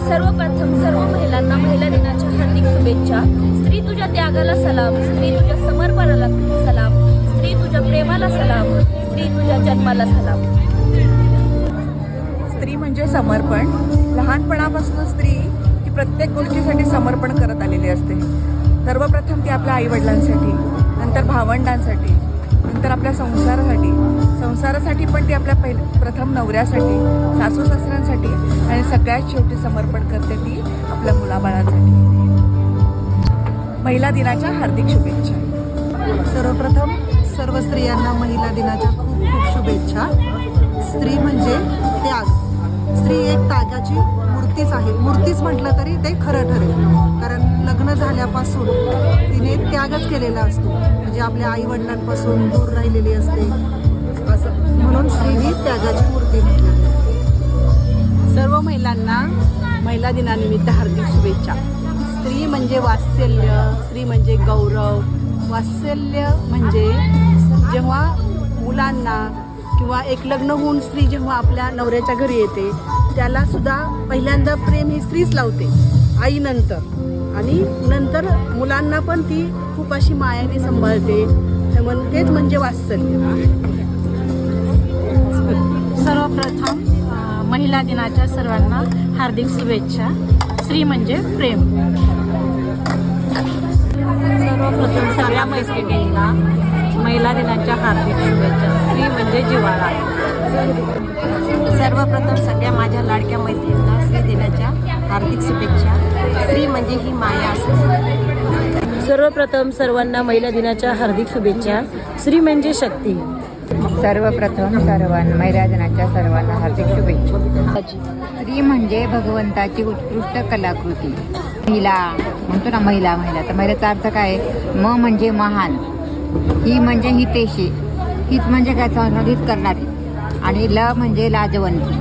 सर्वप्रथम सर्व महिलांना महिला दिनाच्या हार्दिक शुभेच्छा. स्त्री तुझ्या त्यागाला सलाम, स्त्री तुझ्या समर्पणाला सलाम, स्त्री तुझ्या प्रेमाला सलाम, स्त्री तुझ्या जन्माला सलाम. स्त्री म्हणजे समर्पण. लहानपणापासून स्त्री ती प्रत्येक गोष्टीसाठी समर्पण करत आलेली असते. सर्वप्रथम ती आपल्या आईवडिलांसाठी, नंतर भावंडांसाठी, नंतर आपल्या संसारासाठी पण ती आपल्या प्रथम नवऱ्यासाठी, सासू सासऱ्यांसाठी आणि सगळ्यात शेवटी समर्पण करते ती आपल्या मुलाबाळांसाठी. महिला दिनाच्या हार्दिक शुभेच्छा. सर्वप्रथम सर्व स्त्रियांना महिला दिनाच्या खूप खूप शुभेच्छा. स्त्री म्हणजे त्याग. स्त्री एक त्यागाची मूर्तीच आहे. मूर्तीच म्हटलं तरी ते खरं ठरेल, कारण लग्न झाल्यापासून तिने त्यागच केलेला असतो. म्हणजे आपल्या आईवडिलांपासून दूर राहिलेली असते, असं म्हणून स्त्री ही त्यागाची मूर्ती म्हटली. सर्व महिलांना महिला दिनानिमित्त हार्दिक शुभेच्छा. स्त्री म्हणजे वात्सल्य, स्त्री म्हणजे गौरव. वात्सल्य म्हणजे जेव्हा मुलांना किंवा एक लग्न होऊन स्त्री जेव्हा आपल्या नवऱ्याच्या घरी येते, त्याला सुद्धा पहिल्यांदा प्रेम ही स्त्रीच लावते आईनंतर, आणि नंतर मुलांना पण ती खूप अशी मायाने सांभाळते. तेच म्हणजे वात्सल्य. सर्वप्रथम महिला दिनाच्या सर्वांना हार्दिक शुभेच्छा. स्त्री म्हणजे प्रेम. सर्वप्रथम सगळ्या मैत्रिणींना महिला दिनाच्या हार्दिक शुभेच्छा. स्त्री म्हणजे जिव्हाळा. सर्वप्रथम सगळ्या माझ्या लाडक्या मैत्रिणींना स्त्री दिनाच्या हार्दिक शुभेच्छा. स्त्री म्हणजे ही माया असते. सर्वप्रथम सर्वांना महिला दिनाच्या हार्दिक शुभेच्छा. स्त्री म्हणजे शक्ती. सर्वप्रथम महिला दिनाच्या सर्वांना हार्दिक शुभेच्छा. स्त्री म्हणजे भगवंताची उत्कृष्ट कलाकृती. महिला म्हणतो ना, महिला तर महिलाचा अर्थ काय? म म्हणजे महान, ही म्हणजे हितेशी, हित म्हणजे काय? संसाधित करणारी, आणि ल म्हणजे लाजवंती.